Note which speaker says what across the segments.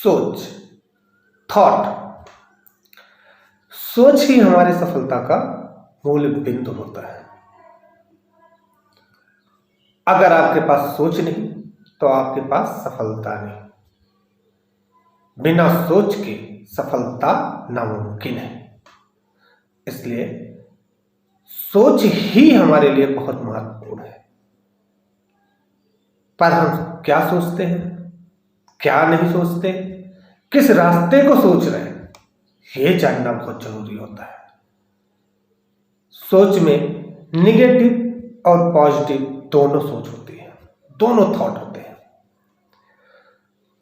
Speaker 1: सोच, थॉट। सोच ही हमारी सफलता का मूल बिंदु होता है। अगर आपके पास सोच नहीं तो आपके पास सफलता नहीं। बिना सोच के सफलता नामुमकिन है। इसलिए सोच ही हमारे लिए बहुत महत्वपूर्ण है। पर हम क्या सोचते हैं, क्या नहीं सोचते, किस रास्ते को सोच रहे हैं, यह जानना बहुत जरूरी होता है। सोच में निगेटिव और पॉजिटिव दोनों सोच होती है, दोनों थॉट होते हैं।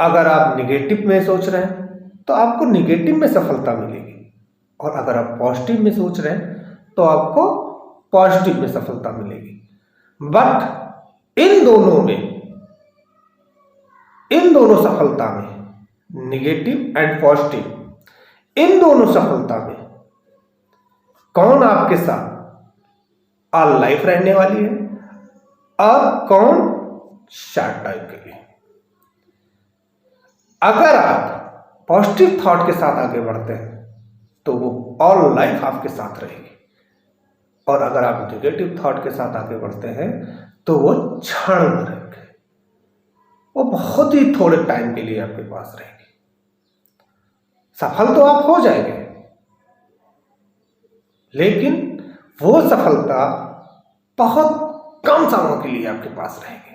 Speaker 1: अगर आप निगेटिव में सोच रहे हैं तो आपको निगेटिव में सफलता मिलेगी, और अगर आप पॉजिटिव में सोच रहे हैं तो आपको पॉजिटिव में सफलता मिलेगी। बट इन दोनों सफलता में, निगेटिव एंड पॉजिटिव, इन दोनों सफलता में कौन आपके साथ ऑल लाइफ रहने वाली है और कौन शॉर्ट टाइम के लिए। अगर आप पॉजिटिव थॉट के साथ आगे बढ़ते हैं तो वो ऑल लाइफ आपके साथ रहेगी, और अगर आप निगेटिव थॉट के साथ आगे बढ़ते हैं तो वो क्षण में रहेंगे, वो बहुत ही थोड़े टाइम के लिए आपके पास रहेगी। सफल तो आप हो जाएंगे, लेकिन वो सफलता बहुत कम समय के लिए आपके पास रहेगी।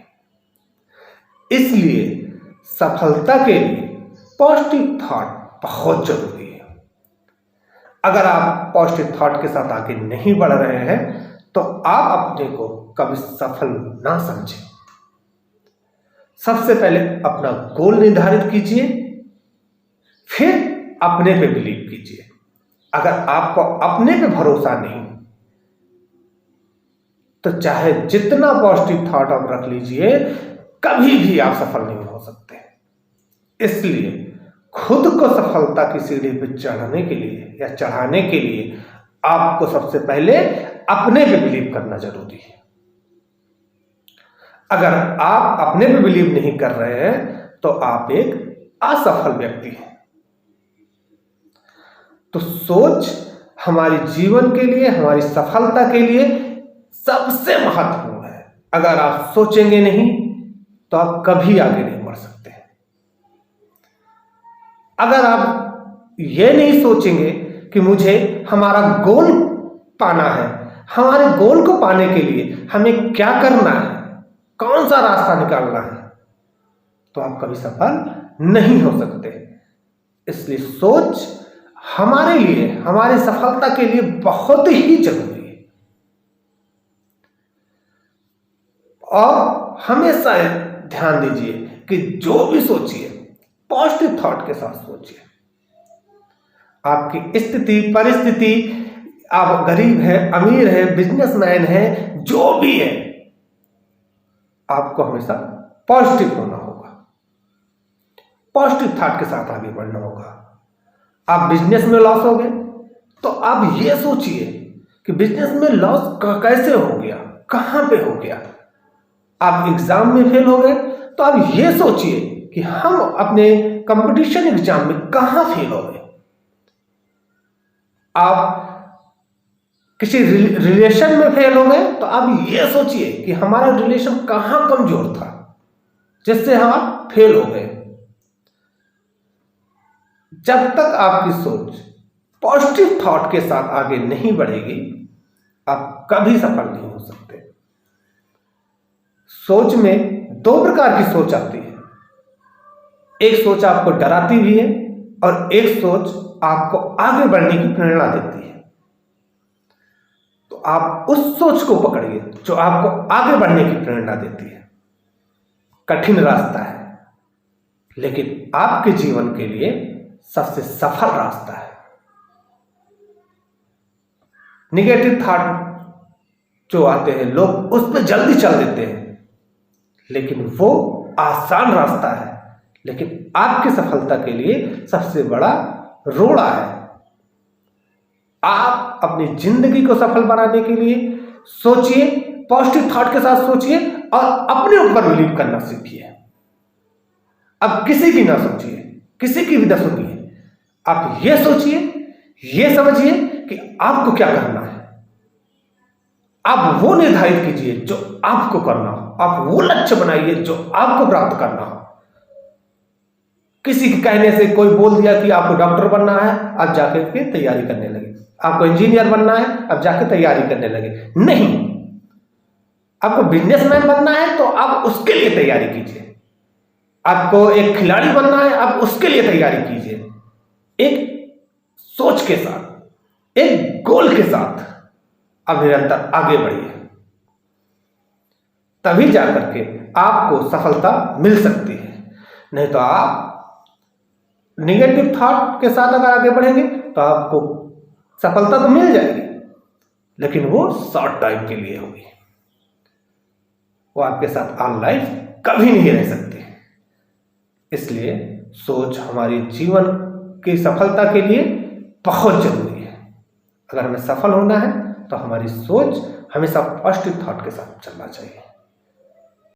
Speaker 1: इसलिए सफलता के लिए पॉजिटिव थॉट बहुत जरूरी है। अगर आप पॉजिटिव थॉट के साथ आगे नहीं बढ़ रहे हैं तो आप अपने को कभी सफल ना समझें। सबसे पहले अपना गोल निर्धारित कीजिए, फिर अपने पे बिलीव कीजिए। अगर आपको अपने पे भरोसा नहीं तो चाहे जितना पॉजिटिव थॉट आप रख लीजिए, कभी भी आप सफल नहीं हो सकते। इसलिए खुद को सफलता की सीढ़ी पर चढ़ने के लिए या चढ़ाने के लिए आपको सबसे पहले अपने पे बिलीव करना जरूरी है। अगर आप अपने पे बिलीव नहीं कर रहे हैं तो आप एक असफल व्यक्ति हैं। तो सोच हमारे जीवन के लिए, हमारी सफलता के लिए सबसे महत्वपूर्ण है। अगर आप सोचेंगे नहीं तो आप कभी आगे नहीं बढ़ सकते। अगर आप ये नहीं सोचेंगे कि मुझे हमारा गोल पाना है, हमारे गोल को पाने के लिए हमें क्या करना है, कौन सा रास्ता निकालना है, तो आप कभी सफल नहीं हो सकते। इसलिए सोच हमारे लिए, हमारी सफलता के लिए बहुत ही जरूरी है। और हमेशा ध्यान दीजिए कि जो भी सोचिए पॉजिटिव थॉट के साथ सोचिए। आपकी स्थिति, परिस्थिति, आप गरीब है, अमीर है, बिजनेसमैन है, जो भी है, आपको हमेशा पॉजिटिव होना होगा, पॉजिटिव थॉट के साथ आगे बढ़ना होगा। आप बिजनेस में लॉस हो गए तो आप ये सोचिए कि बिजनेस में लॉस कैसे हो गया, कहां पे हो गया। आप एग्जाम में फेल हो गए तो आप ये सोचिए कि हम अपने कंपटीशन एग्जाम में कहां फेल हो गए। आप किसी रिलेशन में फेल हो गए तो आप ये सोचिए कि हमारा रिलेशन कहां कमजोर था जिससे हम फेल हो गए। जब तक आपकी सोच पॉजिटिव थॉट के साथ आगे नहीं बढ़ेगी, आप कभी सफल नहीं हो सकते। सोच में दो प्रकार की सोच आती है। एक सोच आपको डराती भी है और एक सोच आपको आगे बढ़ने की प्रेरणा देती है। तो आप उस सोच को पकड़िए जो आपको आगे बढ़ने की प्रेरणा देती है। कठिन रास्ता है, लेकिन आपके जीवन के लिए सबसे सफल रास्ता है। निगेटिव थॉट जो आते हैं, लोग उस पर जल्दी चल देते हैं, लेकिन वो आसान रास्ता है, लेकिन आपकी सफलता के लिए सबसे बड़ा रोड़ा है। आप अपनी जिंदगी को सफल बनाने के लिए सोचिए, पॉजिटिव थॉट के साथ सोचिए और अपने ऊपर बिलीव करना सीखिए। अब किसी की ना सोचिए किसी की भी 10 सुनिए, आप ये सोचिए, ये समझिए कि आपको क्या करना है। आप वो निर्धारित कीजिए जो आपको करना हो, आप वो लक्ष्य बनाइए जो आपको प्राप्त करना हो। किसी के कहने से कोई बोल दिया कि आपको डॉक्टर बनना है, आप जाके के तैयारी करने लगे। आपको इंजीनियर बनना है, आप जाके तैयारी करने लगे। नहीं, आपको बिजनेसमैन बनना है तो आप उसके लिए तैयारी कीजिए। आपको एक खिलाड़ी बनना है, आप उसके लिए तैयारी कीजिए। एक सोच के साथ, एक गोल के साथ आप निरंतर आगे बढ़िए, तभी जाकर के आपको सफलता मिल सकती है। नहीं तो आप निगेटिव थॉट के साथ अगर आगे बढ़ेंगे तो आपको सफलता तो मिल जाएगी, लेकिन वो शॉर्ट टाइम के लिए होगी, वो आपके साथ ऑन लाइफ कभी नहीं रह सकती। इसलिए सोच हमारी जीवन की सफलता के लिए बहुत जरूरी है। अगर हमें सफल होना है तो हमारी सोच हमेशा पॉजिटिव थॉट के साथ चलना चाहिए।